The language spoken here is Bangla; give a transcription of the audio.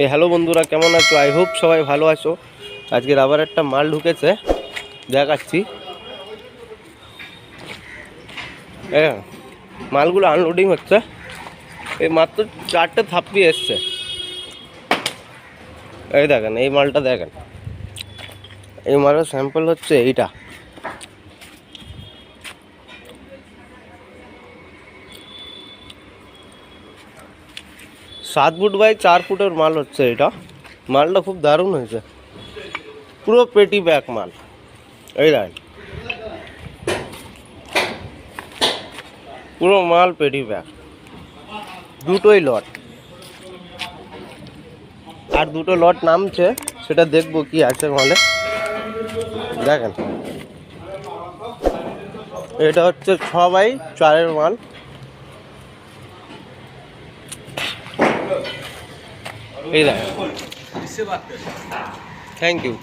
এই হ্যালো বন্ধুরা, কেমন আছো? আই হোপ সবাই ভালো আছো। আজকের আবার একটা মাল ঢুকেছে, দেখাচ্ছি। মালগুলো আনলোডিং হচ্ছে। এই মাত্র 4টে থাপ্পি এসছে। এই দেখেন, এই মালটা দেখেন। এই মালের স্যাম্পল হচ্ছে এইটা। সাত ফুট বাই 4 ফুটের মাল হচ্ছে এটা। মালটা খুব দারুণ হয়েছে, পুরো পেটি ব্যাক মাল। এই দেখেন, পুরো মাল পেটি ব্যাক, দুটোই লট। আর দুটো লট নামছে, সেটা দেখবো কি আছে মালে। দেখেন, এটা হচ্ছে 6 বাই 4-এর মাল। এই দেখেন। Thank you.